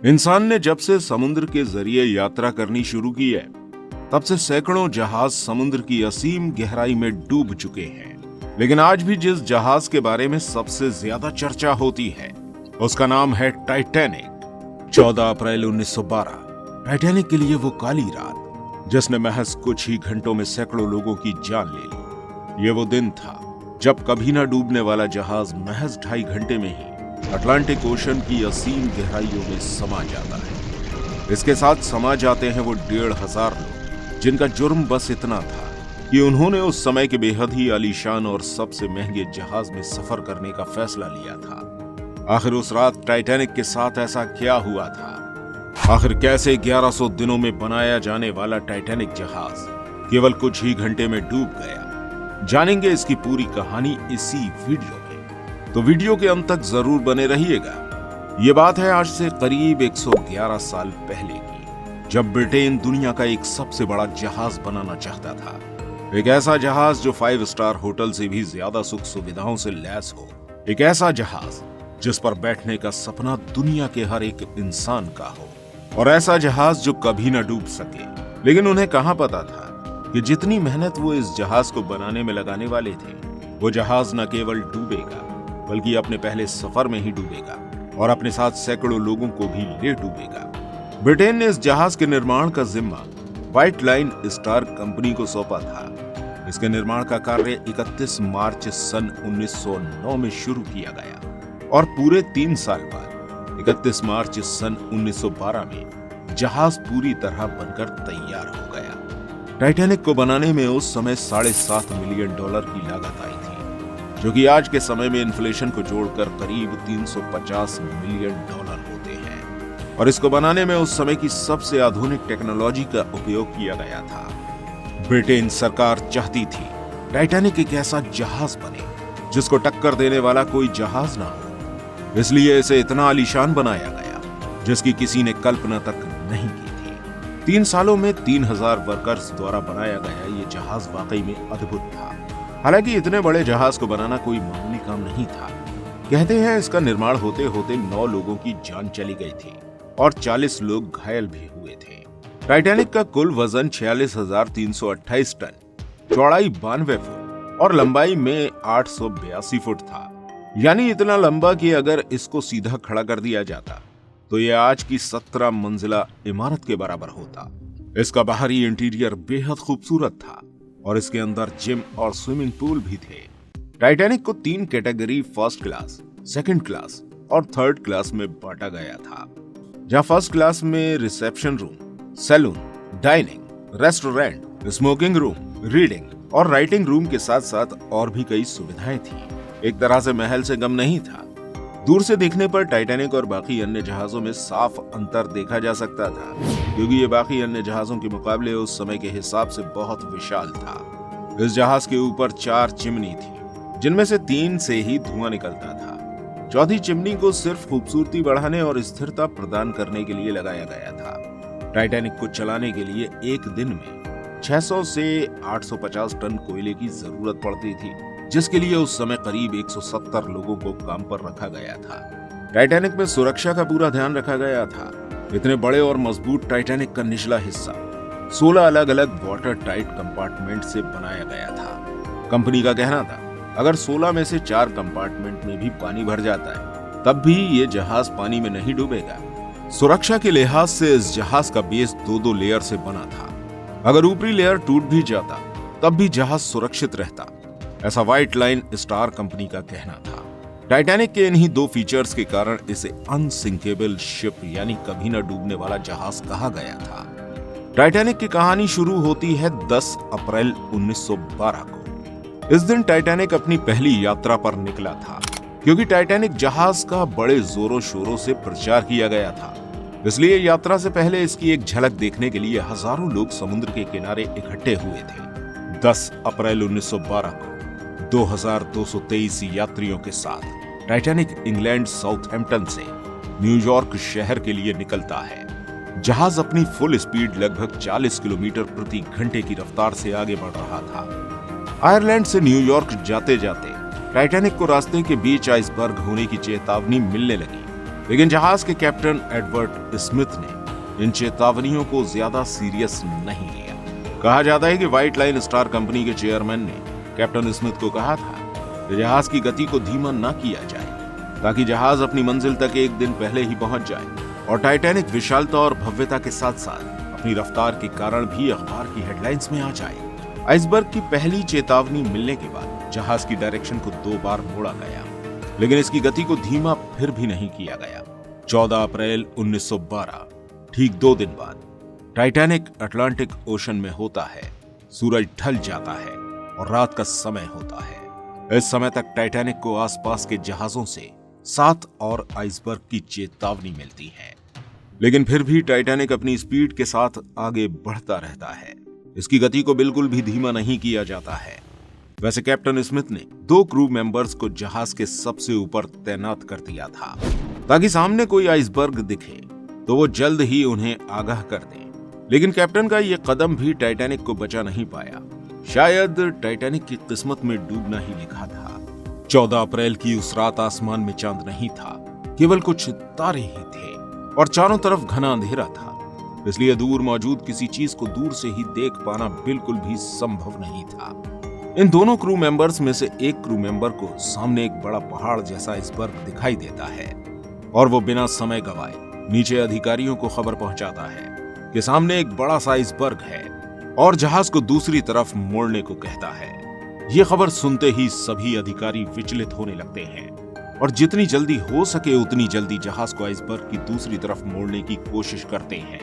इंसान ने जब से समुद्र के जरिए यात्रा करनी शुरू की है, तब से सैकड़ों जहाज समुद्र की असीम गहराई में डूब चुके हैं। लेकिन आज भी जिस जहाज के बारे में सबसे ज्यादा चर्चा होती है, उसका नाम है टाइटैनिक। 14 अप्रैल 1912 टाइटैनिक के लिए वो काली रात, जिसने महज कुछ ही घंटों में सैकड़ों लोगों की जान ले ली। ये वो दिन था जब कभी ना डूबने वाला जहाज महज 2.5 घंटे में ही अटलांटिक ओशन की असीम गहराइयों में समा जाता है। इसके साथ समा जाते हैं वो 1,500 लोग, जिनका जुर्म बस इतना था कि उन्होंने उस समय के बेहद ही आलीशान और सबसे महंगे जहाज में सफर करने का फैसला लिया था। आखिर उस रात टाइटैनिक के साथ ऐसा क्या हुआ था? आखिर कैसे 1100 दिनों में बनाया जाने वाला टाइटैनिक जहाज केवल कुछ ही घंटे में डूब गया? जानेंगे इसकी पूरी कहानी इसी वीडियो में, तो वीडियो के अंत तक जरूर बने रहिएगा। ये बात है आज से करीब 111 साल पहले की, जब ब्रिटेन दुनिया का एक सबसे बड़ा जहाज बनाना चाहता था। एक ऐसा जहाज जो 5 स्टार होटल से भी ज्यादा सुख सुविधाओं से लैस हो। एक ऐसा जहाज जिस पर बैठने का सपना दुनिया के हर एक इंसान का हो, और ऐसा जहाज जो कभी न डूब सके। लेकिन उन्हें कहां पता था कि जितनी मेहनत वो इस जहाज को बनाने में लगाने वाले थे, वो जहाज न केवल डूबेगा बल्कि अपने पहले सफर में ही डूबेगा और अपने साथ सैकड़ों लोगों को भी ले डूबेगा। ब्रिटेन ने इस जहाज के निर्माण का जिम्मा व्हाइट लाइन स्टार कंपनी को सौंपा था। इसके निर्माण का कार्य 31 मार्च सन 1909 में शुरू किया गया और पूरे 3 साल बाद 31 मार्च सन 1912 में जहाज पूरी तरह बनकर तैयार हो गया। टाइटैनिक को बनाने में उस समय $7.5 मिलियन की लागत आई थी, जो कि आज के समय में इन्फ्लेशन को जोड़कर करीब $350 मिलियन होते हैं। और इसको बनाने में उस समय की सबसे आधुनिक टेक्नोलॉजी का उपयोग किया गया था। ब्रिटेन सरकार चाहती थी टाइटैनिक एक ऐसा जहाज बने जिसको टक्कर देने वाला कोई जहाज ना हो, इसलिए इसे इतना आलीशान बनाया गया जिसकी किसी ने कल्पना तक नहीं की थी। 3 सालों में 3000 वर्कर्स द्वारा बनाया गया ये जहाज वाकई में अद्भुत था। हालांकि इतने बड़े जहाज को बनाना कोई मामूली काम नहीं था। कहते हैं इसका निर्माण होते होते 9 लोगों की जान चली गई थी और 40 लोग घायल भी हुए थे। टाइटैनिक का कुल वजन 46,328 टन, चौड़ाई 92 फुट और लंबाई में 882 फुट था। यानी इतना लंबा कि अगर इसको सीधा खड़ा कर दिया जाता तो यह आज की 17 मंजिला इमारत के बराबर होता। इसका बाहरी इंटीरियर बेहद खूबसूरत था और इसके अंदर जिम और स्विमिंग पूल भी थे। टाइटैनिक को 3 category first class, second class और थर्ड क्लास में बांटा गया था, जहां फर्स्ट क्लास में reception room, saloon, dining, restaurant, smoking room, reading और राइटिंग रूम के साथ साथ और भी कई सुविधाएं थी। एक तरह से महल से कम नहीं था। दूर से देखने पर टाइटैनिक और बाकी अन्य जहाजों में साफ अंतर देखा जा सकता था, क्योंकि ये बाकी अन्य जहाजों के मुकाबले उस समय के हिसाब से बहुत विशाल था। इस जहाज के ऊपर 4 चिमनी थी, जिनमें से 3 से ही धुआं निकलता था। चौथी चिमनी को सिर्फ खूबसूरती बढ़ाने और स्थिरता प्रदान करने के लिए लगाया गया था। टाइटैनिक को चलाने के लिए एक दिन में 600 से 850 टन कोयले की जरूरत पड़ती थी, जिसके लिए उस समय करीब 170 लोगों को काम पर रखा गया था। टाइटैनिक में सुरक्षा का पूरा ध्यान रखा गया था। इतने बड़े और मजबूत टाइटैनिक का निचला हिस्सा 16 अलग अलग वाटर टाइट कंपार्टमेंट से बनाया गया था। कंपनी का कहना था अगर 16 में से 4 कंपार्टमेंट में भी पानी भर जाता है, तब भी ये जहाज पानी में नहीं डूबेगा। सुरक्षा के लिहाज से इस जहाज का बेस 2-2 लेयर से बना था। अगर ऊपरी लेयर टूट भी जाता तब भी जहाज सुरक्षित रहता, ऐसा व्हाइट लाइन स्टार कंपनी का कहना था। टाइटैनिक के इन्हीं 2 फीचर्स के कारण इसे अनसिंकेबल शिप यानी कभी न डूबने वाला जहाज कहा गया था। टाइटैनिक की कहानी शुरू होती है 10 अप्रैल 1912 को। इस दिन टाइटैनिक अपनी पहली यात्रा पर निकला था। क्योंकि टाइटैनिक जहाज का बड़े जोरों शोरों से प्रचार किया गया था, इसलिए यात्रा से पहले इसकी एक झलक देखने के लिए हजारों लोग समुद्र के किनारे इकट्ठे हुए थे। 10 अप्रैल 1912 को 2223 यात्रियों के साथ टाइटैनिक इंग्लैंड साउथहैम्पटन से न्यूयॉर्क शहर के लिए निकलता है। जहाज अपनी फुल स्पीड लगभग 40 किलोमीटर प्रति घंटे की रफ्तार से आगे बढ़ रहा था। आयरलैंड से न्यूयॉर्क जाते जाते टाइटैनिक को रास्ते के बीच आइसबर्ग होने की चेतावनी मिलने लगी। लेकिन जहाज के कैप्टन एडवर्ड स्मिथ ने इन चेतावनियों को ज्यादा सीरियस नहीं लिया। कहा जाता है कि व्हाइट लाइन स्टार कंपनी के चेयरमैन ने कैप्टन स्मिथ को कहा था कि जहाज की गति को धीमा न किया जाए ताकि जहाज अपनी मंजिल तक एक दिन पहले ही पहुंच जाए और टाइटैनिक विशालता और भव्यता के साथ साथ अपनी रफ्तार के कारण भी अखबार की हेडलाइंस में आ जाए। आइसबर्ग की पहली चेतावनी मिलने के बाद जहाज की डायरेक्शन को 2 बार मोड़ा गया, लेकिन इसकी गति को धीमा फिर भी नहीं किया गया। 14 अप्रैल 1912, ठीक 2 दिन बाद टाइटैनिक अटलांटिक ओशन में होता है। सूरज ढल जाता है और रात का समय होता है। इस समय तक टाइटैनिक को आसपास के जहाजों से 7 और आइसबर्ग की चेतावनी मिलती है, लेकिन फिर भी टाइटैनिक अपनी स्पीड के साथ आगे बढ़ता रहता है। इसकी गति को बिल्कुल भी धीमा नहीं किया जाता है। वैसे कैप्टन स्मिथ ने 2 क्रू मेंबर्स को जहाज के सबसे ऊपर तैनात कर दिया था ताकि सामने कोई आइसबर्ग दिखे तो वो जल्द ही उन्हें आगाह कर दें। लेकिन कैप्टन का ये कदम भी टाइटैनिक को बचा नहीं पाया। शायद टाइटैनिक की किस्मत में डूबना ही लिखा था। 14 अप्रैल की उस रात आसमान में चांद नहीं था, केवल कुछ तारे ही थे और चारों तरफ घना अंधेरा था। इसलिए दूर मौजूद किसी चीज को दूर से ही देख पाना बिल्कुल भी संभव नहीं था। इन दोनों क्रू मेंबर्स में से एक क्रू मेंबर को सामने एक बड़ा पहाड़ जैसा आइसबर्ग दिखाई देता है और वो बिना समय गवाए नीचे अधिकारियों को खबर पहुंचाता है कि सामने एक बड़ा सा आइसबर्ग है और जहाज को दूसरी तरफ मोड़ने को कहता है। ये खबर सुनते ही सभी अधिकारी विचलित होने लगते हैं और जितनी जल्दी हो सके उतनी जल्दी जहाज को आइसबर्ग की दूसरी तरफ मोड़ने की कोशिश करते हैं।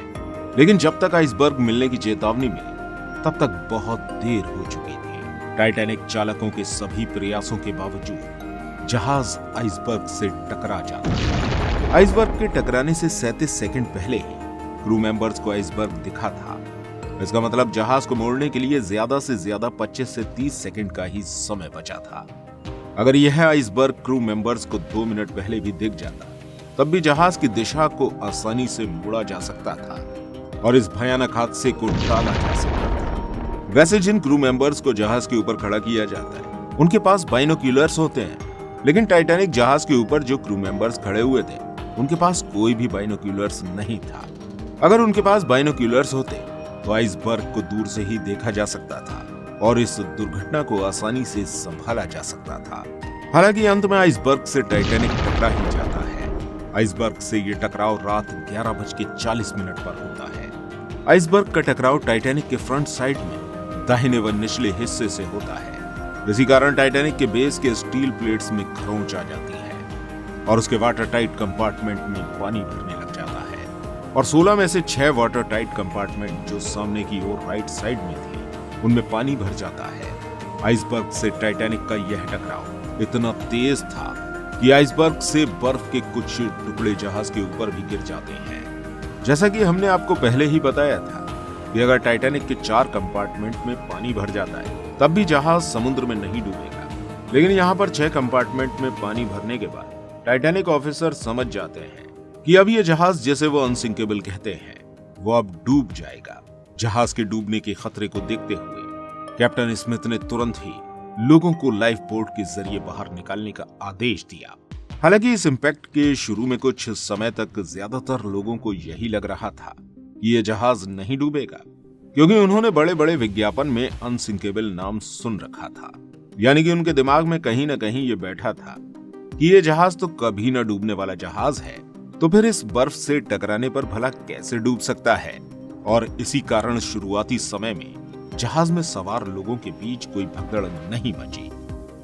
लेकिन जब तक आइसबर्ग मिलने की चेतावनी मिली तब तक बहुत देर हो चुकी थी। टाइटैनिक चालकों के सभी प्रयासों के बावजूद जहाज आइसबर्ग से टकरा जाता है। आइसबर्ग के टकराने से 37 सेकंड पहले ही क्रू मेंबर्स को आइसबर्ग दिखा था। इसका मतलब जहाज को मोड़ने के लिए ज्यादा से ज्यादा 25 से 30 सेकंड का ही समय बचा था। अगर यह आइसबर्ग क्रू मेंबर्स को 2 मिनट पहले भी दिख जाता तब भी जहाज की दिशा को आसानी से मोड़ा जा सकता था और इस भयानक हादसे को टाला जा सकता था। वैसे जिन क्रू मेंबर्स को जहाज के ऊपर खड़ा किया जाता है उनके पास बाइनोक्यूलर्स होते हैं, लेकिन टाइटैनिक जहाज के ऊपर जो क्रू मेंबर्स खड़े हुए थे उनके पास कोई भी बाइनोक्यूलर्स नहीं था। अगर उनके पास बाइनोक्यूलर्स होते तो आइसबर्ग को दूर से ही देखा जा सकता था और इस दुर्घटना को आसानी से संभाला जा सकता था। हालांकि अंत में आइसबर्ग से टाइटैनिक टकरा ही जाता है। आइसबर्ग से ये टकराव रात 11:40 पर होता है। आइसबर्ग का टकराव टाइटैनिक के फ्रंट साइड में दाहिने व निचले हिस्से से होता है। इसी कारण टाइटैनिक के बेस के स्टील प्लेट्स में खरोंच आ जाती है और उसके वाटर टाइट कंपार्टमेंट में पानी भरने लग जाता है और 16 में से 6 वाटर टाइट कंपार्टमेंट जो सामने की ओर राइट साइड में थे उनमें पानी भर जाता है। आइसबर्ग से टाइटैनिक का यह टकराव इतना तेज था कि आइसबर्ग से बर्फ के कुछ टुकड़े जहाज के ऊपर भी गिर जाते हैं। जैसा कि हमने आपको पहले ही बताया था कि अगर टाइटैनिक के 4 कंपार्टमेंट में पानी भर जाता है तब भी जहाज समुद्र में नहीं डूबेगा, लेकिन यहाँ पर 6 कंपार्टमेंट में पानी भरने के बाद टाइटैनिक ऑफिसर समझ जाते हैं कि अब ये जहाज, जैसे वो अनसिंकेबल कहते हैं, वो अब डूब जाएगा। जहाज के डूबने के खतरे को देखते हुए कैप्टन स्मिथ ने तुरंत ही लोगों को लाइफ बोट के जरिए बाहर निकालने का आदेश दिया। हालांकि इस इम्पैक्ट के शुरू में कुछ समय तक ज्यादातर लोगों को यही लग रहा था कि यह जहाज नहीं डूबेगा, क्योंकि उन्होंने बड़े बड़े विज्ञापन में अनसिंकेबल नाम सुन रखा था। यानी कि उनके दिमाग में कहीं ना कहीं ये बैठा था कि ये जहाज तो कभी न डूबने वाला जहाज है, तो फिर इस बर्फ से टकराने पर भला कैसे डूब सकता है। और इसी कारण शुरुआती समय में जहाज में सवार लोगों के बीच कोई भगदड़ नहीं मची।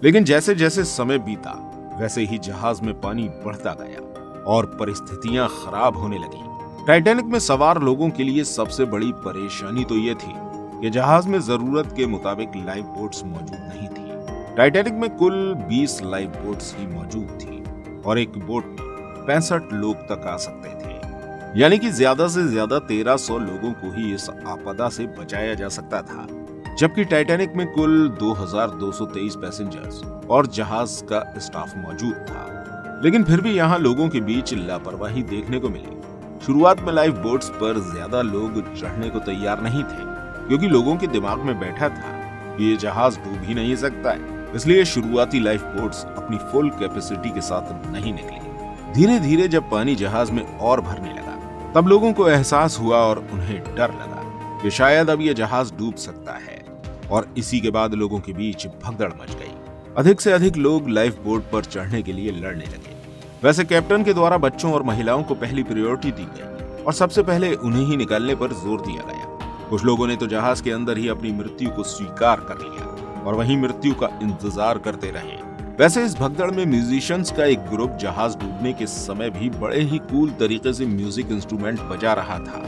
लेकिन जैसे जैसे समय बीता वैसे ही जहाज में पानी बढ़ता गया और परिस्थितियां खराब होने लगी। टाइटैनिक में सवार लोगों के लिए सबसे बड़ी परेशानी तो ये थी कि जहाज में जरूरत के मुताबिक लाइफ बोट्स मौजूद नहीं थी। टाइटैनिक में कुल 20 लाइफ बोट्स ही मौजूद थी और एक बोट में 65 लोग तक आ सकते थे। यानी कि ज्यादा से ज्यादा 1300 लोगों को ही इस आपदा से बचाया जा सकता था, जबकि टाइटैनिक में कुल 2223 पैसेंजर्स और जहाज का स्टाफ मौजूद था। लेकिन फिर भी यहाँ लोगों के बीच लापरवाही देखने को मिली। शुरुआत में लाइफ बोट्स पर ज्यादा लोग चढ़ने को तैयार नहीं थे, क्योंकि लोगों के दिमाग में बैठा था कि ये जहाज डूब ही नहीं सकता है। इसलिए शुरुआती लाइफ बोट्स अपनी फुल कैपेसिटी के साथ नहीं निकली। धीरे धीरे जब पानी जहाज में और भरने लगा तब लोगों को एहसास हुआ और उन्हें डर लगा कि शायद अब यह जहाज डूब सकता है। और इसी के बाद लोगों के बीच भगदड़ मच गई। अधिक से अधिक लोग लाइफ बोट पर चढ़ने के लिए लड़ने लगे। वैसे कैप्टन के द्वारा बच्चों और महिलाओं को पहली प्रायोरिटी दी गई और सबसे पहले उन्हें ही निकालने पर जोर दिया गया। कुछ लोगों ने तो जहाज के अंदर ही अपनी मृत्यु को स्वीकार कर लिया और वहीं मृत्यु का इंतजार करते रहे। वैसे इस भगदड़ में म्यूजिशियंस का एक ग्रुप जहाज डूबने के समय भी बड़े ही कूल तरीके से म्यूजिक इंस्ट्रूमेंट बजा रहा था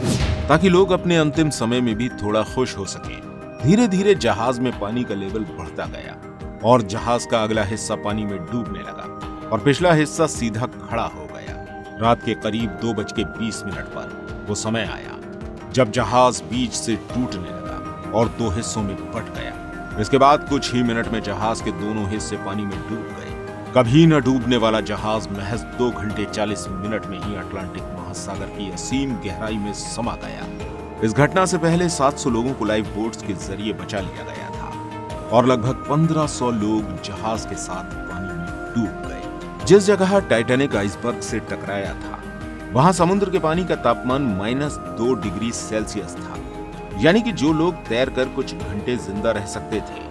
ताकि लोग अपने अंतिम समय में भी थोड़ा खुश हो सके। धीरे धीरे जहाज में पानी का लेवल बढ़ता गया और जहाज का अगला हिस्सा पानी में डूबने लगा और पिछला हिस्सा सीधा खड़ा हो गया। रात के करीब 2:20 पर वो समय आया जब जहाज बीच से टूटने लगा और दो हिस्सों में बट गया। इसके बाद कुछ ही मिनट में जहाज के दोनों हिस्से पानी में डूब गए। कभी न डूबने वाला जहाज महज 2 घंटे 40 मिनट में ही अटलांटिक महासागर की असीम गहराई में समा गया। इस घटना से पहले 700 लोगों को लाइफ बोट्स के जरिए बचा लिया गया था और लगभग 1500 लोग जहाज के साथ पानी में डूब गए। जिस जगह टाइटैनिक आइसबर्ग से टकराया था वहां समुद्र के पानी का तापमान -2 डिग्री सेल्सियस था, यानी कि जो लोग तैरकर कुछ घंटे जिंदा रह सकते थे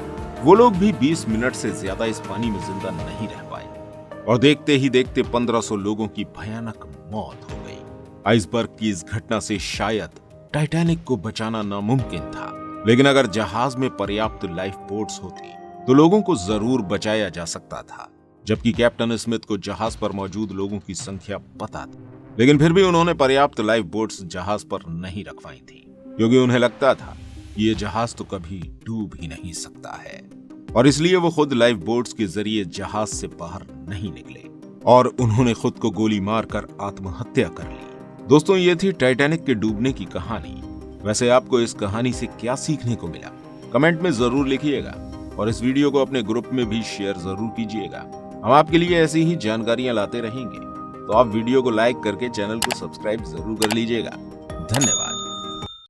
वो लोग भी 20 मिनट से ज्यादा इस पानी में जिंदा नहीं रह पाए और देखते ही देखते 1500 लोगों की भयानक मौत हो गई। आइसबर्ग की इस घटना से शायद टाइटैनिक को बचाना नामुमकिन था, लेकिन अगर जहाज में पर्याप्त लाइफ बोट्स होती तो लोगों को जरूर बचाया जा सकता था। जबकि कैप्टन स्मिथ को जहाज पर मौजूद लोगों की संख्या पता थी, लेकिन फिर भी उन्होंने पर्याप्त लाइफ बोट्स जहाज पर नहीं रखवाई थी क्योंकि उन्हें लगता था कि ये जहाज तो कभी डूब ही नहीं सकता है और इसलिए वो खुद लाइफ बोट्स के जरिए जहाज से बाहर नहीं निकले और उन्होंने खुद को गोली मारकर आत्महत्या कर ली। दोस्तों, ये थी टाइटैनिक के डूबने की कहानी। वैसे आपको इस कहानी से क्या सीखने को मिला कमेंट में जरूर लिखिएगा और इस वीडियो को अपने ग्रुप में भी शेयर जरूर कीजिएगा। हम आपके लिए ऐसी ही जानकारियां लाते रहेंगे, तो आप वीडियो को लाइक करके चैनल को सब्सक्राइब जरूर कर लीजिएगा। धन्यवाद।